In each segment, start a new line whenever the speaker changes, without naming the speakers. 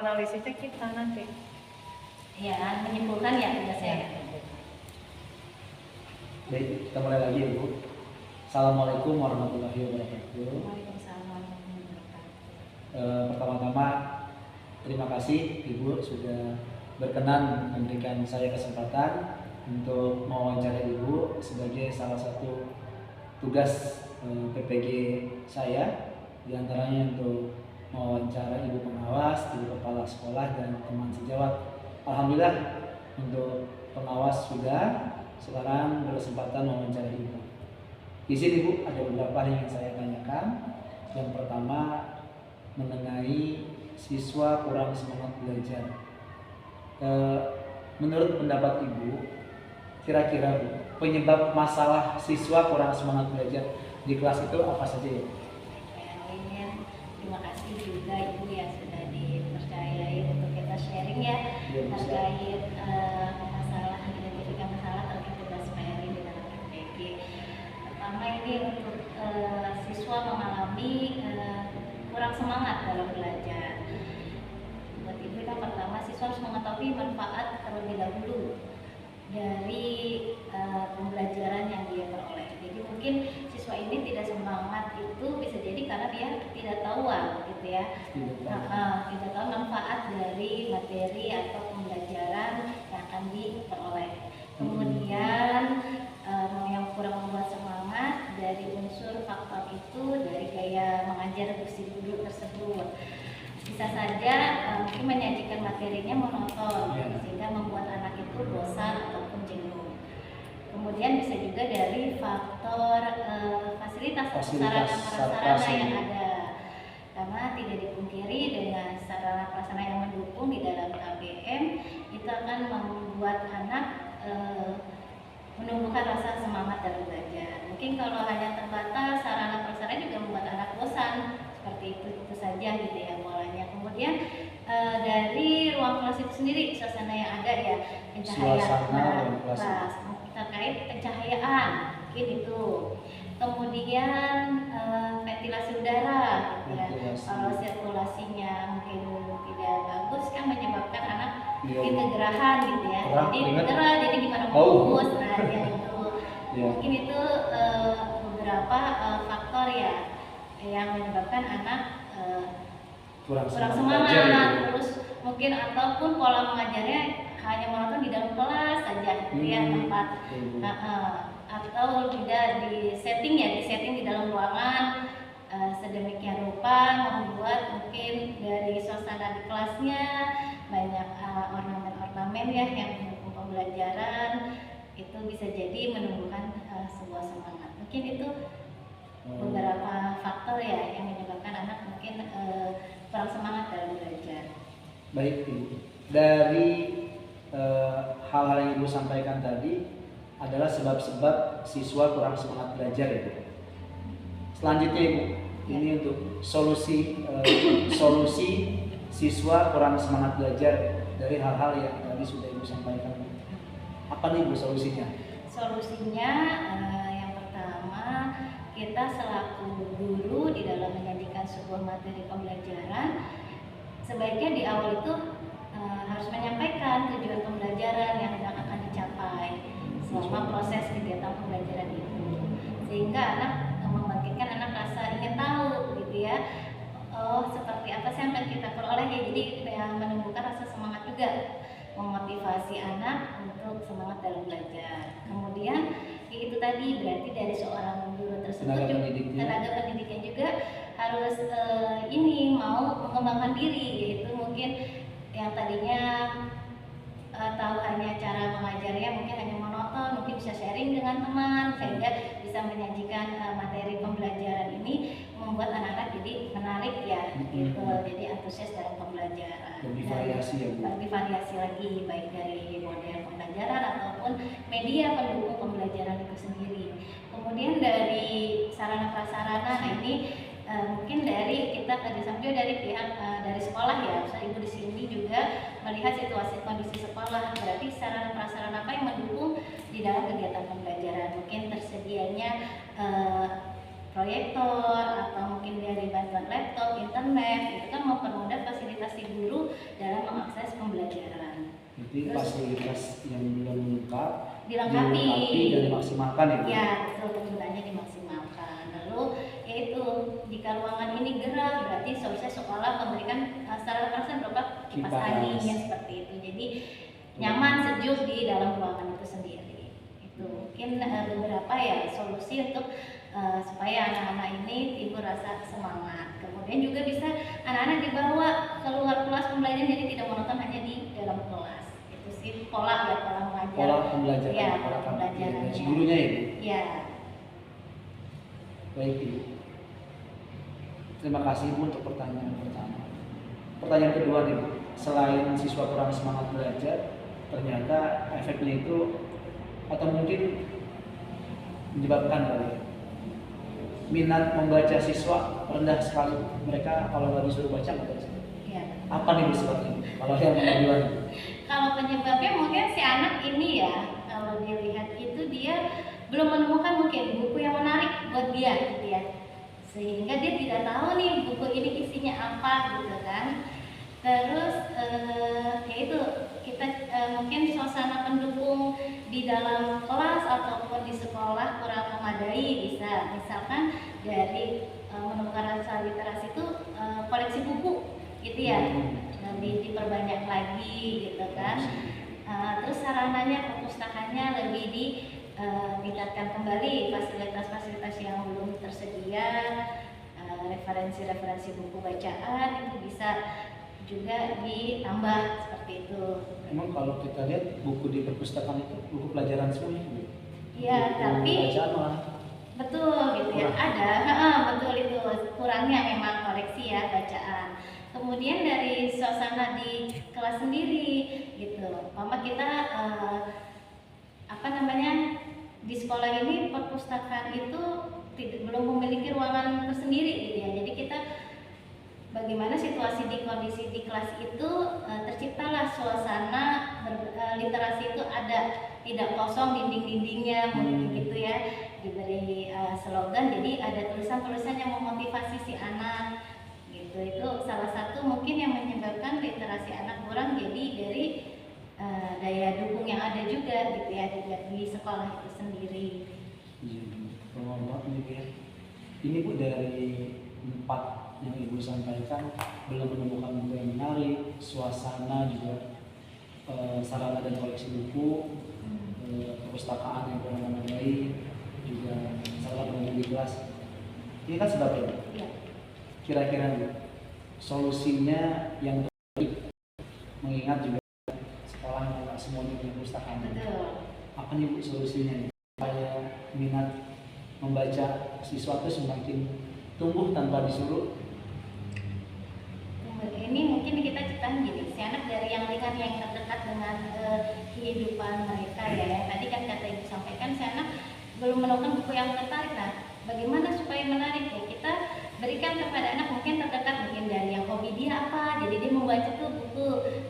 analisisnya kita nanti.
Ya, menyimpulkan ya tugas saya.
Baik, kita mulai lagi Ibu. Assalamualaikum warahmatullahi wabarakatuh.
Waalaikumsalam warahmatullahi wabarakatuh.
Pertama-tama terima kasih Ibu sudah berkenan memberikan saya kesempatan untuk mewawancara Ibu sebagai salah satu tugas PPG saya, diantaranya untuk mewawancara Ibu pengawas, Ibu kepala sekolah, dan teman sejawat. Alhamdulillah untuk pengawas sudah, sekarang berkesempatan mewawancara Ibu. Di sini Bu ada beberapa hal yang ingin saya tanyakan. Yang pertama mengenai siswa kurang semangat belajar. Menurut pendapat Ibu, kira-kira Bu, penyebab masalah siswa kurang semangat belajar di kelas itu apa saja ya?
Terima kasih juga Ibu ya sudah dipercayai untuk kita sharing ya terkait masalah, identifikasi masalah terkait tugas PRI di dalam PPG. Pertama ini untuk siswa mengalami kurang semangat dalam belajar. Buat Ibu yang pertama, siswa harus mengetahui manfaat terlebih dahulu dari pembelajaran yang dia peroleh. Jadi mungkin siswa ini tidak semangat itu bisa jadi karena dia tidak tahu gitu ya, tidak tahu manfaat dari materi atau pembelajaran yang akan diperoleh. Kemudian yang kurang membuat semangat dari unsur faktor itu dari gaya mengajar guru tersebut. Bisa saja mungkin menyajikan materinya monoton sehingga membuat anak itu bosan ataupun jenuh. Kemudian bisa juga dari faktor fasilitas sarana-prasarana yang ada, karena tidak dipungkiri dengan sarana prasarana yang mendukung di dalam KBM itu akan membuat anak menumbuhkan rasa semangat dalam belajar. Mungkin kalau hanya terbatas sarana prasarana juga membuat anak bosan, seperti itu saja gitu ya polanya. Kemudian dari ruang kelas itu sendiri, suasana yang ada ya, pencahayaan kelas, terkait pencahayaan mungkin itu. Kemudian ventilasi udara ya, kalau sirkulasinya mungkin tidak bagus kan menyebabkan anak mungkin kegerahan gitu ya, jadi gimana mau fokus, nah ya itu mungkin itu beberapa faktor ya yang menyebabkan anak kurang semangat, terus mungkin ataupun pola mengajarnya hanya monoton di dalam kelas saja gitu ya, tempat atau tidak di setting di dalam ruangan sedemikian rupa membuat mungkin dari suasana di kelasnya banyak ornamen-ornamen ya yang mendukung pembelajaran, itu bisa jadi menumbuhkan sebuah semangat. Mungkin itu beberapa faktor ya yang menyebabkan anak mungkin kurang semangat dalam belajar.
Baik Ibu, dari hal-hal yang Ibu sampaikan tadi adalah sebab-sebab siswa kurang semangat belajar Ibu. Selanjutnya Ibu, ini untuk solusi siswa kurang semangat belajar dari hal-hal yang tadi sudah Ibu sampaikan. Apa nih Ibu solusinya?
Solusinya yang pertama, kita selaku guru di dalam menyajikan sebuah materi pembelajaran sebaiknya di awal itu harus menyampaikan tujuan pembelajaran yang akan dicapai selama proses kegiatan pembelajaran itu, sehingga anak membangkitkan anak rasa ingin tahu gitu ya, seperti apa sih yang akan kita peroleh ya, jadi menumbuhkan rasa semangat juga, memotivasi anak untuk semangat dalam belajar. Kemudian itu tadi berarti dari seorang guru tersebut tenaga pendidiknya juga harus mau mengembangkan diri, yaitu mungkin yang tadinya tahu hanya cara mengajarnya mungkin hanya monoton, mungkin bisa sharing dengan teman sehingga bisa menyajikan materi pembelajaran ini membuat anak-anak jadi menarik ya gitu, jadi antusias dalam pembelajaran.
Lebih variasi
lagi baik dari model pembelajaran ataupun media pendukung pembelajaran itu sendiri. Kemudian dari sarana prasarana, nah ini mungkin dari kita kerjasama dari pihak dari sekolah ya, misalnya Ibu di sini juga melihat situasi kondisi sekolah, berarti sarana prasarana apa yang mendukung di dalam kegiatan pembelajaran, mungkin tersedianya proyektor atau mungkin dari bantuan laptop, internet, itu kan mempermudah fasilitasi guru
Jadi
Terus
fasilitas yang belum lengkap
dilengkapi
dan dimaksimalkan ya, Bu?
ya, betul, penggunaannya dimaksimalkan. Lalu yaitu jika ruangan ini gerah berarti seharusnya sekolah memberikan sarana prasarana berupa kipas
Kipas.
angin ya, seperti itu. Jadi nyaman, sejuk di dalam ruangan itu sendiri. Itu mungkin beberapa ya solusi untuk supaya anak-anak ini timbul rasa semangat. Kemudian juga bisa anak-anak dibawa keluar kelas pembelajaran, jadi tidak monoton hanya di dalam kelas. Itu sih pola ya, pola mengajar.
Pola pembelajaran,
Ya, pola pembelajarannya.
gurunya ya, Bu?
Ya.
Baik, Ibu. Terima kasih, Bu, untuk pertanyaan pertama. Pertanyaan kedua nih, Bu. Selain siswa kurang semangat belajar, ternyata efeknya itu atau mungkin menyebabkan kali ya, minat membaca siswa rendah sekali. Mereka kalau nggak disuruh baca nggak baca.
Ya.
Apa nih Bu sebabnya? Kalau yang mengajukan?
Kalau penyebabnya mungkin si anak ini ya, kalau dilihat itu dia belum menemukan mungkin buku yang menarik buat dia gitu ya, sehingga dia tidak tahu nih buku ini isinya apa gitu kan. Terus ya itu kita mungkin suasana pendukung di dalam kelas ataupun di sekolah kurang memadai, bisa misalkan dari menemukan rasa literasi itu koleksi buku gitu ya, lebih diperbanyak lagi gitu kan. Terus sarananya, perpustakaannya lebih ditingkatkan kembali, fasilitas-fasilitas yang belum tersedia, referensi-referensi buku bacaan itu bisa juga ditambah seperti itu.
Emang kalau kita lihat buku di perpustakaan itu buku pelajaran semuanya, Bu?
Iya, tapi
bacaan malah
betul gitu ya, ada, betul itu kurangnya memang koleksi ya bacaan. Kemudian dari suasana di kelas sendiri gitu, mama kita di sekolah ini perpustakaan itu belum memiliki ruangan tersendiri gitu ya. Jadi kita bagaimana situasi di kondisi di kelas itu terciptalah suasana literasi itu ada, tidak kosong dinding-dindingnya mungkin gitu ya, diberi slogan, jadi ada tulisan-tulisan yang memotivasi si anak gitu. Itu salah satu mungkin yang menyebabkan literasi anak kurang, jadi dari daya dukung yang ada juga gitu ya di sekolah itu sendiri.
Iya, bermanfaat nih ya. Ini Bu, dari 4 yang Ibu sampaikan belum menemukan buku yang menarik, suasana juga, sarana dan koleksi buku, perpustakaan yang kurang memadai, juga sarana pendidik di kelas. Ini kan sebabnya, Bu.
Ya.
Kira-kira Bu, solusinya yang terbaik, mengingat juga sekolah yang nggak semuanya punya perpustakaan.
Betul.
Apa nih Bu solusinya supaya minat membaca siswa itu semakin tumbuh tanpa disuruh?
Ini mungkin kita ceritain gini, si anak dari yang ringan yang terdekat dengan kehidupan mereka ya. Tadi kan kata Ibu sampaikan si anak belum menemukan buku yang tertarik. Nah, bagaimana supaya menarik ya? Kita berikan kepada anak mungkin terdekat, mungkin dari yang hobi dia apa. Jadi dia membaca tuh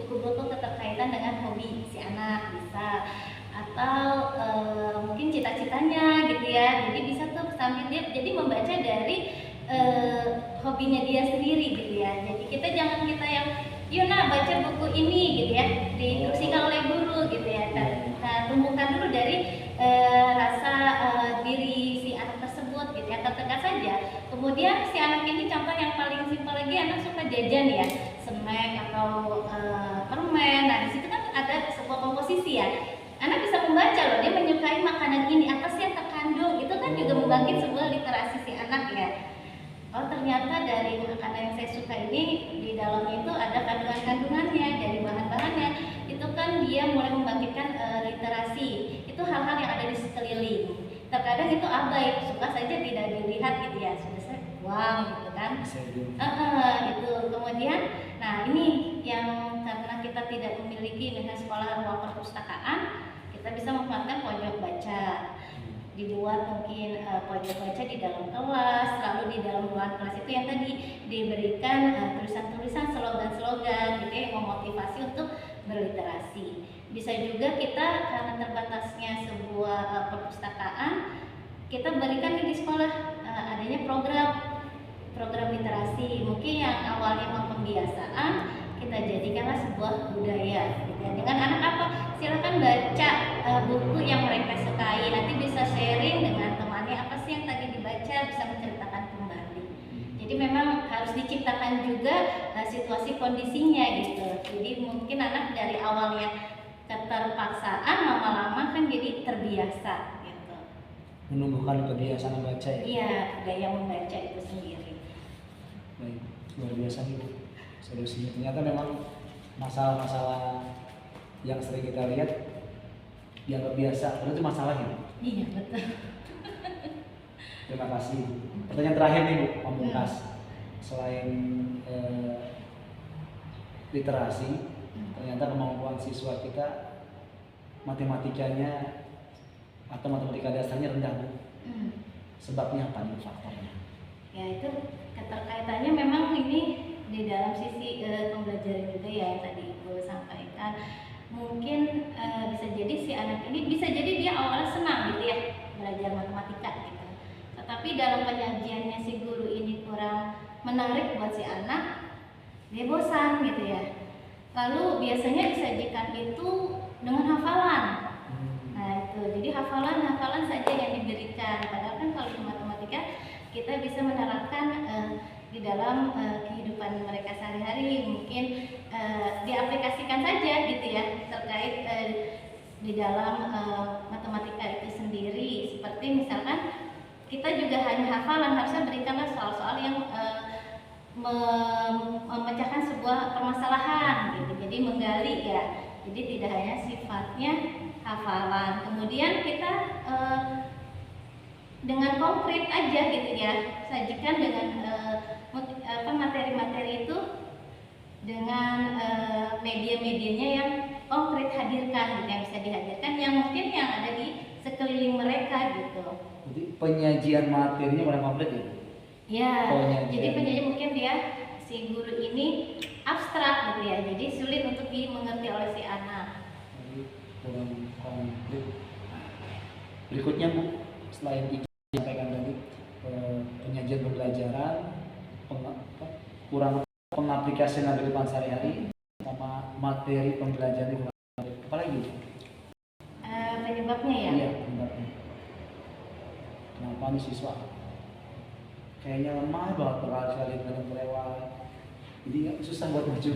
buku-buku keterkaitan dengan hobi si anak bisa, atau mungkin cita-citanya gitu ya. Jadi bisa tuh sambil dia jadi membaca dari hobinya dia sendiri gitu ya. Jadi kita jangan kita yang yuk nak baca buku ini gitu ya, diinstruksikan oleh guru gitu ya. Kita tumbuhkan dulu dari rasa diri si anak tersebut gitu ya, terdekat saja. Kemudian si anak ini contoh yang paling simpel lagi, anak suka jajan ya, snack atau permen. Nah di situ kan ada sebuah komposisi ya. Anak bisa membaca loh, dia menyukai makanan ini, apa sih yang terkandung, itu kan juga membangkit sebuah literasi si anak ya. Oh ternyata dari makanan yang saya suka ini di dalamnya itu ada kandungan-kandungannya, dari bahan-bahannya itu kan dia mulai membangkitkan literasi. Itu hal-hal yang ada di sekeliling. Terkadang itu abai, suka saja tidak dilihat gitu ya, sudah saya buang gitu kan. Itu kemudian, nah ini yang karena kita tidak memiliki misalnya sekolah ruang perpustakaan, kita bisa memanfaatkan pojok baca. Dibuat mungkin pojok baca di dalam kelas, lalu di dalam ruangan kelas itu yang tadi diberikan tulisan-tulisan, slogan-slogan gitu yang memotivasi untuk berliterasi. Bisa juga kita karena terbatasnya sebuah perpustakaan, kita berikan di sekolah adanya program literasi, mungkin yang awalnya memang pembiasaan, kita jadikanlah sebuah budaya gitu ya. Dengan anak apa? Silakan baca buku yang mereka sukai, nanti bisa sharing dengan temannya apa sih yang tadi dibaca, bisa menceritakan kembali. Jadi memang harus diciptakan juga situasi kondisinya gitu. Jadi mungkin anak dari awalnya keterpaksaan, lama-lama kan jadi terbiasa gitu.
Menumbuhkan kebiasaan membaca ya.
Iya, gaya membaca itu sendiri.
Baik, luar biasa nih Bu solusinya. Ternyata memang masalah-masalah yang sering kita lihat dianggap biasa, padahal itu masalahnya.
Iya betul.
Terima kasih. Pertanyaan terakhir nih Bu, pamungkas. Selain literasi, ternyata kemampuan siswa kita matematikanya atau matematika dasarnya rendah Bu. Sebabnya apa nih faktornya?
Ya itu keterkaitannya memang ini di dalam sisi pembelajaran juga ya yang tadi Ibu sampaikan. Mungkin bisa jadi si anak ini bisa jadi dia awalnya senang gitu ya belajar matematika gitu. Tetapi dalam penyajiannya si guru ini kurang menarik buat si anak, dia bosan gitu ya. Lalu biasanya disajikan itu dengan hafalan. Nah itu, jadi hafalan saja yang diberikan. Padahal kan kalau di matematika kita bisa menerapkan di dalam kehidupan mereka sehari-hari, mungkin diaplikasikan saja gitu ya terkait di dalam matematika itu sendiri. Seperti misalkan kita juga hanya hafalan, harusnya berikanlah soal-soal yang memecahkan sebuah permasalahan gitu. Jadi menggali ya. Jadi tidak hanya sifatnya hafalan. Kemudian kita dengan konkret aja gitu ya, sajikan dengan materi-materi itu dengan media-medianya yang konkret, hadirkan gitu, yang bisa dihadirkan, yang mungkin yang ada di sekeliling mereka gitu.
Jadi penyajian materinya kurang komplit ya?
Ya, jadi penyajian mungkin dia si guru ini abstrak gitu ya, jadi sulit untuk dimengerti oleh si anak.
Jadi kurang komplit. Berikutnya Bu, selain itu sampaikan tadi penyajian pembelajaran, kurang pengaplikasian dari kehidupan sehari-hari, sama materi pembelajaran kurang komplit. Apa lagi?
Penyebabnya ya?
Iya, penyebabnya. Kenapa nih siswa kayaknya lemah banget berkali-kali kadang kelewat, jadi susah buat maju.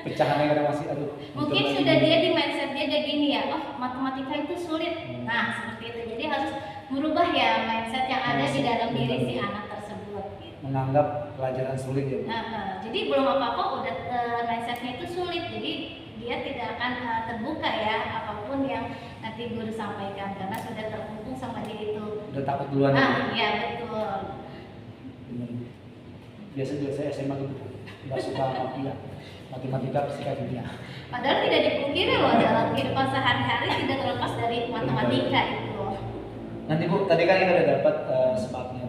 Pecahannya kadang masih aduh.
Mungkin sudah dia di mindset dia udah gini ya, oh matematika itu sulit. Nah seperti itu, jadi harus merubah ya mindset yang ada di dalam diri si anak tersebut. Gitu.
Menganggap pelajaran sulit ya.
Jadi belum apa-apa udah mindsetnya itu sulit, jadi dia tidak akan terbuka ya apapun yang nanti guru sampaikan karena sudah terhubung sama diri itu.
Udah takut duluan.
Iya betul.
Biasa juga saya SMA gitu, nggak suka matematika, fisika, kimia.
Padahal tidak dipungkiri loh dalam kehidupan sehari-hari tidak terlepas dari matematika itu.
Nanti Bu, tadi kan kita udah dapat sebabnya.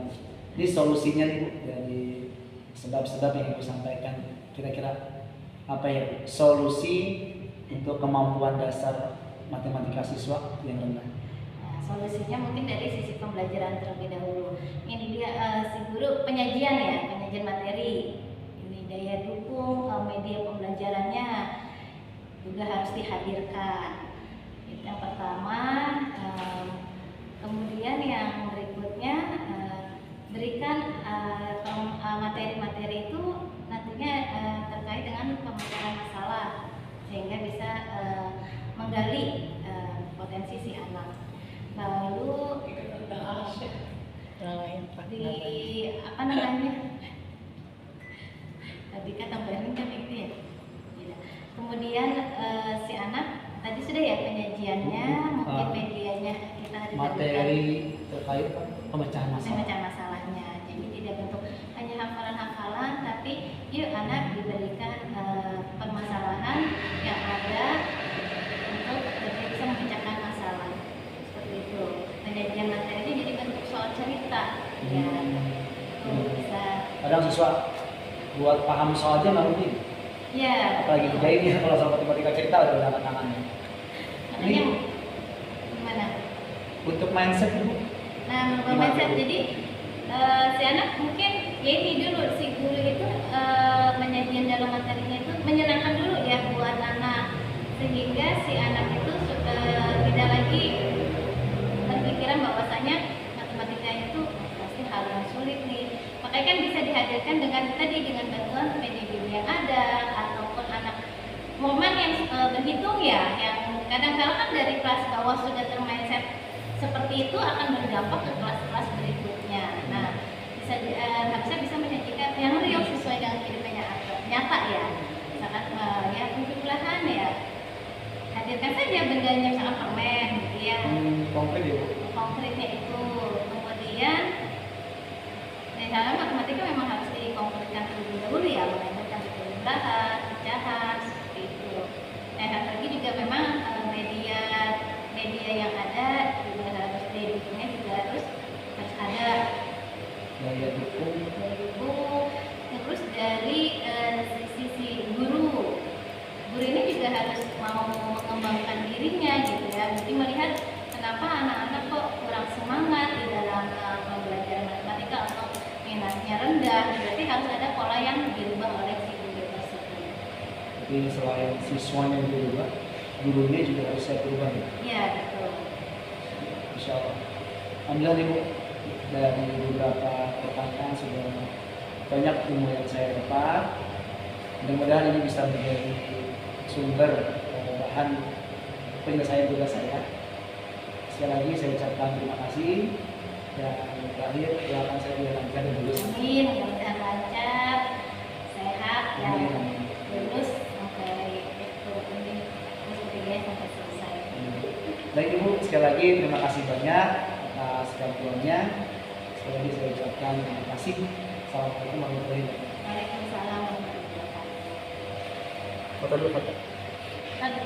Ini solusinya nih Bu, dari sebab-sebab yang Ibu sampaikan. Kira-kira apa ya Bu? Solusi untuk kemampuan dasar matematika siswa yang rendah.
Solusinya mungkin dari sisi pembelajaran terlebih dahulu. Ini dia si guru penyajian ya, penyajian materi. Ini daya dukung media pembelajarannya juga harus dihadirkan. Itu yang pertama. Kemudian yang berikutnya berikan materi-materi itu nantinya terkait dengan pemecahkan masalah sehingga bisa menggali potensi si anak. Lalu di apa namanya tadi kan tambahin kan itu ya. Kemudian si anak tadi sudah ya penyajiannya, mungkin medianya kita ada
materi terkait pemecahan masalah.
Pemecahan masalahnya. Jadi tidak bentuk hanya hafalan-hafalan, tapi yuk anak diberikan permasalahan yang ada untuk dia bisa memecahkan masalah. Penyajian materinya jadi bentuk soal cerita ya bisa.
Kadang siswa buat paham soalnya nggak mungkin
ya
apalagi juga ini kalau soal matematika cerita udah angkat tangannya.
Makanya gimana
Untuk mindset dulu.
nah merubah mindset jadi si anak mungkin ya ini dulu si guru itu penyajian dalam materinya itu menyenangkan dulu ya buat anak, sehingga si anak itu tidak lagi berpikiran bahwasanya matematika itu pasti hal yang sulit nih. Makanya kan bisa dihadirkan dengan bantuan media yang ada, ataupun anak momen yang berhitung ya, yang kadang-kadang kan dari kelas bawah sudah termindset seperti itu akan berdampak ke kelas-kelas berikutnya. Nah, harusnya bisa menyajikan yang real sesuai dengan kehidupan nyata ya. Misalkan ya untuk belahan ya, hadirkan saja bendanya, misalkan permen gitu ya.
Konkret ya Bu?
Konkretnya itu. Kemudian misalnya matematika memang harus dikonkretkan terlebih dahulu ya, mengajarkan belahan, pecahan, seperti itu. Nah, satu lagi juga memang media yang ada juga harus didukungnya, juga harus ada
Daya dukung.
Terus dari sisi guru ini juga harus mau mengembangkan dirinya gitu ya. Jadi melihat kenapa anak-anak kok kurang semangat di dalam pembelajaran matematika atau minatnya rendah. Berarti harus ada pola yang dirubah oleh si guru tersebut.
Jadi selain siswanya yang berubah, gurunya juga harus saya berubah ya?
Iya, betul.
Insya Allah. Alhamdulillah nih Bu, dari beberapa pertanyaan sudah banyak ilmu yang saya dapat. Mudah-mudahan ini bisa menjadi sumber bahan penyelesaian tugas saya. Sekali lagi saya ucapkan terima kasih, dan terakhir doakan saya dilancarkan dan lulus.
Amin, mudah-mudahan lancar, sehat, ya,
Amin.
lulus sampai ini sampai selesai.
Baik Ibu, sekali lagi terima kasih banyak atas bantuannya. Sekali lagi saya ucapkan terima kasih. Assalamualaikum warahmatullahi wabarakatuh.
Waalaikumsalam warahmatullahi wabarakatuh.
Foto dulu, foto.